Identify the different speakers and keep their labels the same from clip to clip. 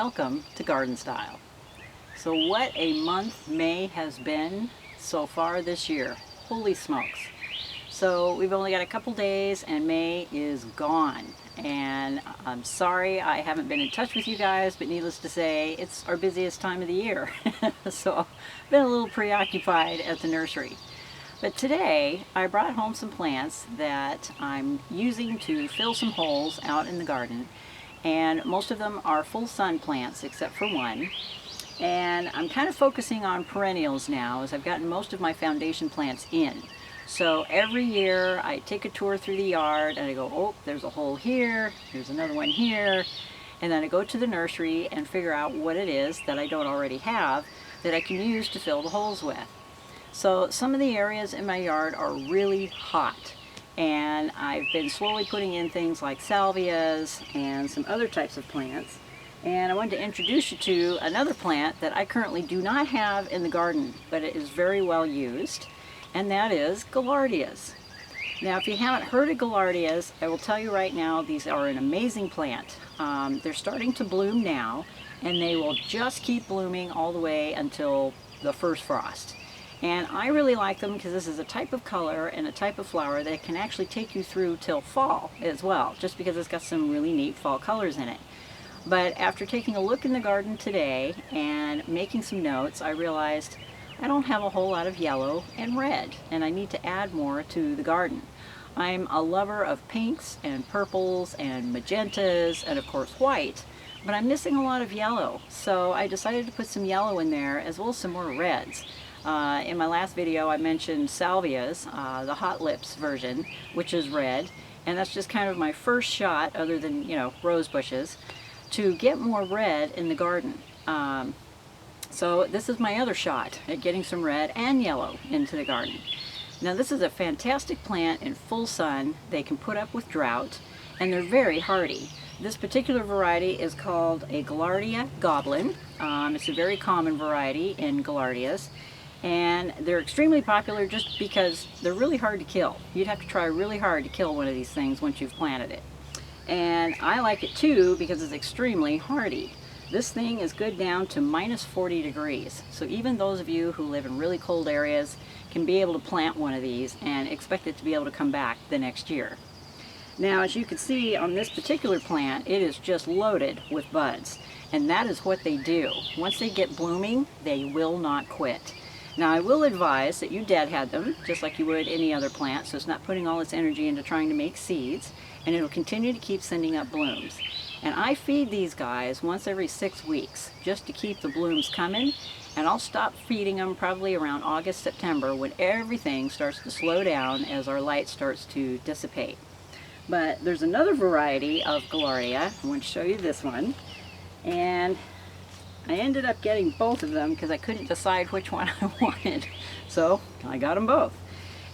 Speaker 1: welcome to Garden Style. So what a month May has been so far this year. Holy smokes. So we've only got a couple days and May is gone. And I'm sorry I haven't been in touch with you guys, but needless to say, it's our busiest time of the year. So I've been a little preoccupied at the nursery. But today I brought home some plants that I'm using to fill some holes out in the garden. And most of them are full sun plants except for one. And I'm kind of focusing on perennials now as I've gotten most of my foundation plants in. So every year I take a tour through the yard and I go, oh, there's a hole here, there's another one here. And then I go to the nursery and figure out what it is that I don't already have that I can use to fill the holes with. So some of the areas in my yard are really hot. And I've been slowly putting in things like salvias and some other types of plants. And I wanted to introduce you to another plant that I currently do not have in the garden, but it is very well used, and that is gaillardias. Now, if you haven't heard of gaillardias, I will tell you right now, these are an amazing plant. They're starting to bloom now, and they will just keep blooming all the way until the first frost. And I really like them because this is a type of color and a type of flower that can actually take you through till fall as well, just because it's got some really neat fall colors in it. But after taking a look in the garden today and making some notes, I realized I don't have a whole lot of yellow and red, and I need to add more to the garden. I'm a lover of pinks and purples and magentas and of course white, but I'm missing a lot of yellow. So I decided to put some yellow in there as well as some more reds. In my last video I mentioned salvias, the hot lips version, which is red, and that's just kind of my first shot, other than, you know, rose bushes, to get more red in the garden. So this is my other shot at getting some red and yellow into the garden. Now this is a fantastic plant in full sun. They can put up with drought, and they're very hardy. This particular variety is called a gaillardia goblin. It's a very common variety in gaillardias. And they're extremely popular just because they're really hard to kill. You'd have to try really hard to kill one of these things once you've planted it. And I like it too because it's extremely hardy. This thing is good down to minus 40 degrees. So even those of you who live in really cold areas can be able to plant one of these and expect it to be able to come back the next year. Now, as you can see on this particular plant, it is just loaded with buds. And that is what they do. Once they get blooming, they will not quit. Now, I will advise that you deadhead them just like you would any other plant, so it's not putting all its energy into trying to make seeds, and it'll continue to keep sending up blooms. And I feed these guys once every 6 weeks just to keep the blooms coming, and I'll stop feeding them probably around August, September, when everything starts to slow down as our light starts to dissipate. But there's another variety of gaillardia. I want to show you this one, and I ended up getting both of them because I couldn't decide which one I wanted. So I got them both.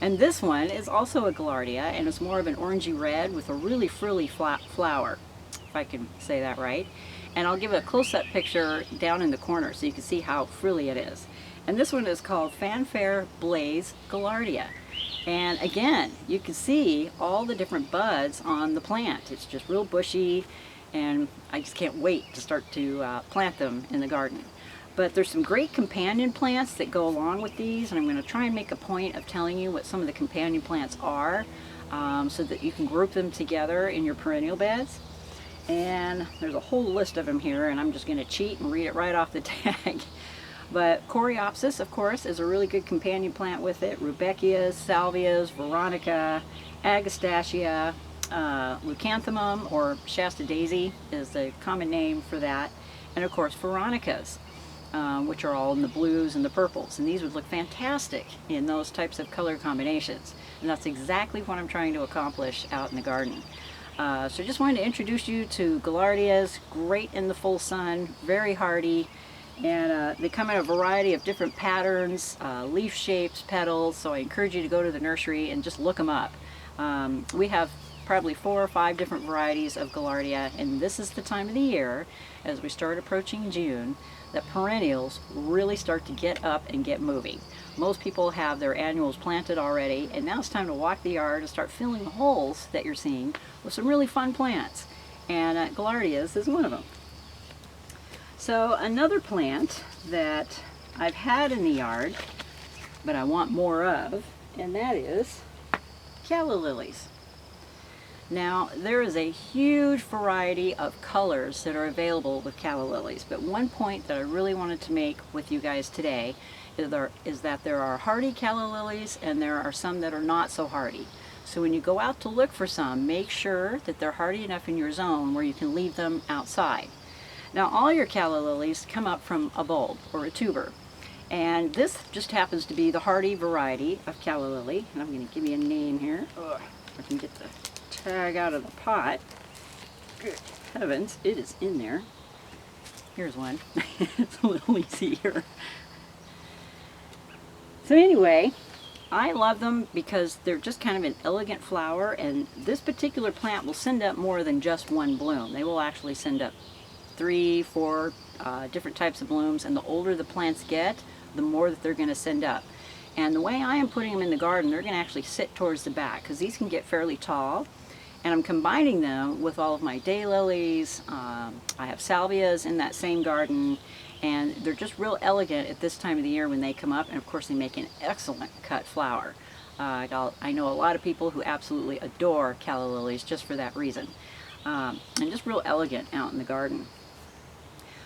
Speaker 1: And this one is also a gaillardia, and it's more of an orangey red with a really frilly flower, if I can say that right. And I'll give a close-up picture down in the corner so you can see how frilly it is. And this one is called Fanfare Blaze Gaillardia. And again, you can see all the different buds on the plant. It's just real bushy, and I just can't wait to start to plant them in the garden. But there's some great companion plants that go along with these, and I'm going to try and make a point of telling you what some of the companion plants are so that you can group them together in your perennial beds. And there's a whole list of them here, and I'm just going to cheat and read it right off the tag. But Coreopsis, of course, is a really good companion plant with it. Rudbeckias, Salvias, Veronica, Agastacia, Leucanthemum, or Shasta Daisy is the common name for that. And of course Veronicas, which are all in the blues and the purples. And these would look fantastic in those types of color combinations. And that's exactly what I'm trying to accomplish out in the garden. So just wanted to introduce you to gaillardias, great in the full sun, very hardy. And they come in a variety of different patterns, leaf shapes, petals, so I encourage you to go to the nursery and just look them up. We have probably 4 or 5 different varieties of gaillardia, and this is the time of the year, as we start approaching June, that perennials really start to get up and get moving. Most people have their annuals planted already, and now it's time to walk the yard and start filling the holes that you're seeing with some really fun plants. And gaillardias is one of them. So another plant that I've had in the yard, but I want more of, and that is calla lilies. Now, there is a huge variety of colors that are available with calla lilies, but one point that I really wanted to make with you guys today is that there are hardy calla lilies and there are some that are not so hardy. So when you go out to look for some, make sure that they're hardy enough in your zone where you can leave them outside. Now, all your calla lilies come up from a bulb or a tuber, and this just happens to be the hardy variety of calla lily. And I'm going to give you a name here. Oh, I can get the tag out of the pot. Good heavens, it is in there. Here's one. It's a little easier. So anyway, I love them because they're just kind of an elegant flower, and this particular plant will send up more than just one bloom. They will actually send up 3, 4 different types of blooms, and the older the plants get, the more that they're going to send up. And the way I am putting them in the garden, they're going to actually sit towards the back because these can get fairly tall. And I'm combining them with all of my daylilies. I have salvias in that same garden, and they're just real elegant at this time of the year when they come up, and of course they make an excellent cut flower. I know a lot of people who absolutely adore calla lilies just for that reason. And just real elegant out in the garden.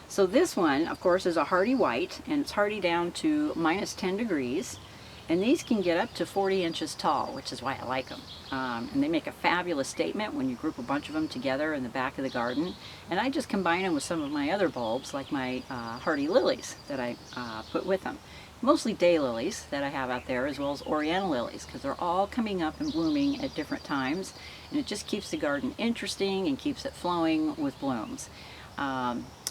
Speaker 1: So this one, of course, is a hardy white, and it's hardy down to -10 degrees. And these can get up to 40 inches tall, which is why I like them. And they make a fabulous statement when you group a bunch of them together in the back of the garden. And I just combine them with some of my other bulbs, like my hardy lilies that I put with them. Mostly daylilies that I have out there, as well as oriental lilies, because they're all coming up and blooming at different times. And it just keeps the garden interesting and keeps it flowing with blooms.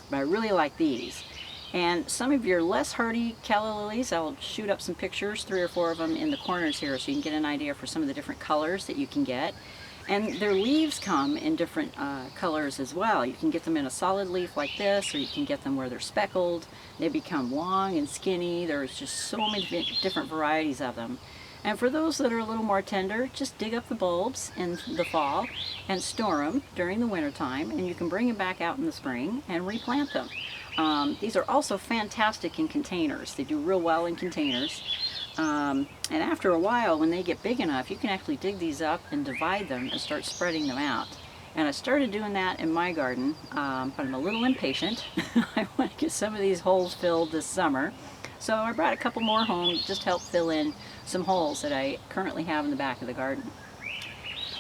Speaker 1: But I really like these. And some of your less hardy calla lilies, I'll shoot up some pictures, 3 or 4 of them in the corners here, so you can get an idea for some of the different colors that you can get. And their leaves come in different colors as well. You can get them in a solid leaf like this, or you can get them where they're speckled. They become long and skinny. There's just so many different varieties of them. And for those that are a little more tender, just dig up the bulbs in the fall and store them during the winter time, and you can bring them back out in the spring and replant them. These are also fantastic in containers. They do real well in containers. And after a while, when they get big enough, you can actually dig these up and divide them and start spreading them out. And I started doing that in my garden, but I'm a little impatient. I want to get some of these holes filled this summer. So I brought a couple more home to just help fill in some holes that I currently have in the back of the garden.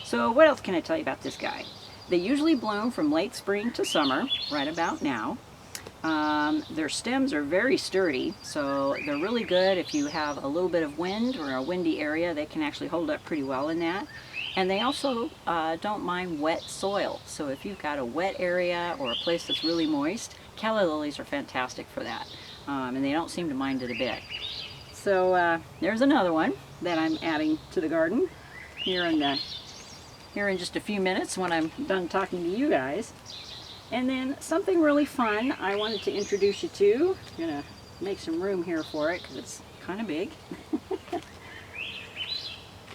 Speaker 1: So what else can I tell you about this guy? They usually bloom from late spring to summer, right about now. Their stems are very sturdy, so they're really good if you have a little bit of wind or a windy area. They can actually hold up pretty well in that. And they also don't mind wet soil. So if you've got a wet area or a place that's really moist, calla lilies are fantastic for that. And they don't seem to mind it a bit. So there's another one that I'm adding to the garden here in just a few minutes when I'm done talking to you guys. And then something really fun I wanted to introduce you to. I'm going to make some room here for it because it's kind of big.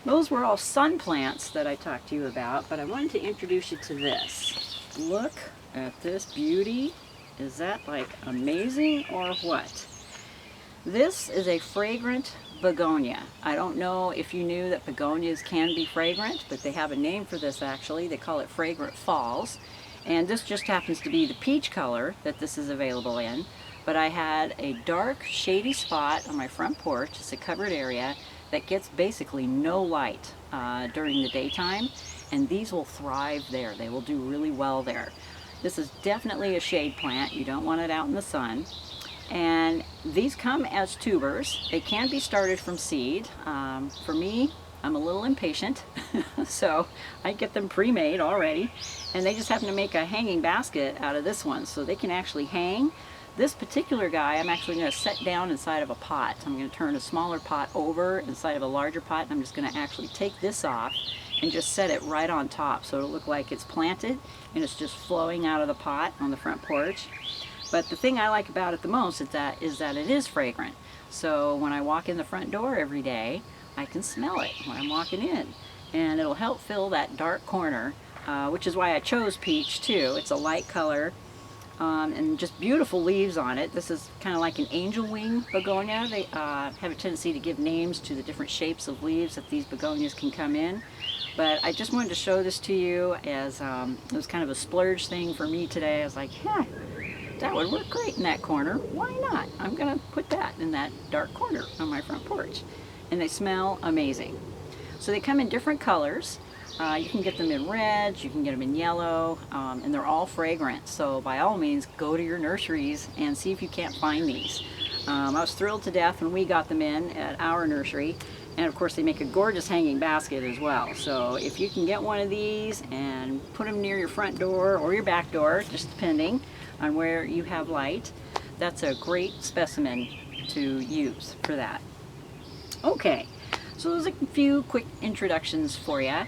Speaker 1: Those were all sun plants that I talked to you about, but I wanted to introduce you to this. Look at this beauty. Is that like amazing or what? This is a fragrant begonia. I don't know if you knew that begonias can be fragrant, but they have a name for this actually. They call it Fragrant Falls. And this just happens to be the peach color that this is available in. But I had a dark, shady spot on my front porch. It's a covered area that gets basically no light during the daytime. And these will thrive there. They will do really well there. This is definitely a shade plant. You don't want it out in the sun. And these come as tubers. They can be started from seed. For me, I'm a little impatient, so I get them pre-made already. And they just happen to make a hanging basket out of this one, so they can actually hang. This particular guy, I'm actually going to set down inside of a pot. I'm going to turn a smaller pot over inside of a larger pot, and I'm just going to actually take this off and just set it right on top, so it'll look like it's planted and it's just flowing out of the pot on the front porch. But the thing I like about it the most is that it is fragrant. So when I walk in the front door every day, I can smell it when I'm walking in. And it'll help fill that dark corner, which is why I chose peach too. It's a light color. and just beautiful leaves on it. This is kind of like an angel wing begonia. They have a tendency to give names to the different shapes of leaves that these begonias can come in. But I just wanted to show this to you as it was kind of a splurge thing for me today. I was like, yeah, that would work great in that corner. Why not? I'm gonna put that in that dark corner on my front porch. And they smell amazing. So they come in different colors. You can get them in reds, you can get them in yellow, and they're all fragrant. So by all means, go to your nurseries and see if you can't find these. I was thrilled to death when we got them in at our nursery. And of course they make a gorgeous hanging basket as well. So if you can get one of these and put them near your front door or your back door, just depending on where you have light, that's a great specimen to use for that. Okay, so there's a few quick introductions for you.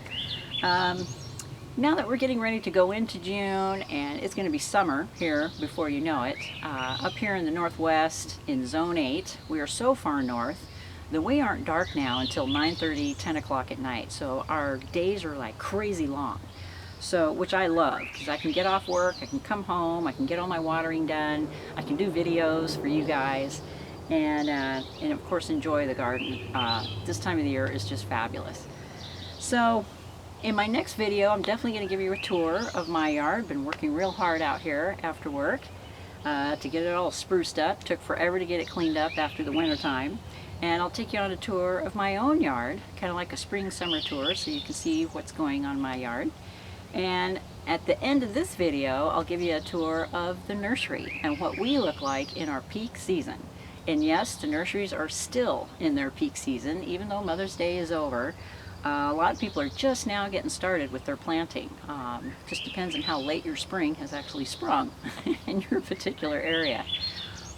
Speaker 1: Now that we're getting ready to go into June and it's going to be summer here before you know it, up here in the Northwest in Zone 8, we are so far north that we aren't dark now until 9:30, 10 o'clock at night. So our days are like crazy long. So, which I love, because I can get off work, I can come home, I can get all my watering done, I can do videos for you guys, and of course enjoy the garden. This time of the year is just fabulous. So in my next video, I'm definitely going to give you a tour of my yard. Been working real hard out here after work to get it all spruced up. Took forever to get it cleaned up after the winter time. And I'll take you on a tour of my own yard, kind of like a spring-summer tour, so you can see what's going on in my yard. And at the end of this video, I'll give you a tour of the nursery and what we look like in our peak season. And yes, the nurseries are still in their peak season, even though Mother's Day is over. A lot of people are just now getting started with their planting. Just depends on how late your spring has actually sprung in your particular area.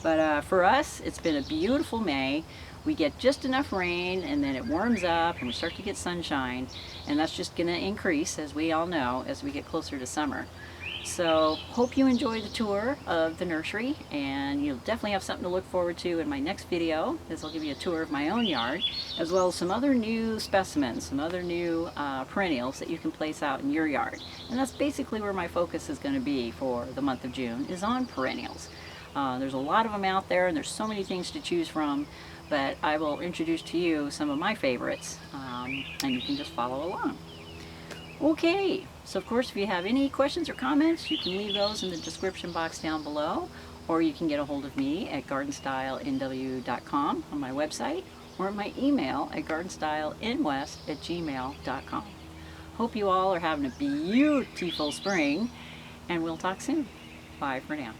Speaker 1: But for us, it's been a beautiful May. We get just enough rain and then it warms up and we start to get sunshine, and that's just going to increase, as we all know, as we get closer to summer. So hope you enjoy the tour of the nursery, and you'll definitely have something to look forward to in my next video, as I'll give you a tour of my own yard, as well as some other new specimens, some other new perennials that you can place out in your yard. And that's basically where my focus is going to be for the month of June, is on perennials. There's a lot of them out there and there's so many things to choose from, but I will introduce to you some of my favorites, and you can just follow along. Okay, so of course if you have any questions or comments, you can leave those in the description box down below, or you can get a hold of me at gardenstylenw.com on my website, or my email at gardenstylenwest@gmail.com. Hope you all are having a beautiful spring, and we'll talk soon. Bye for now.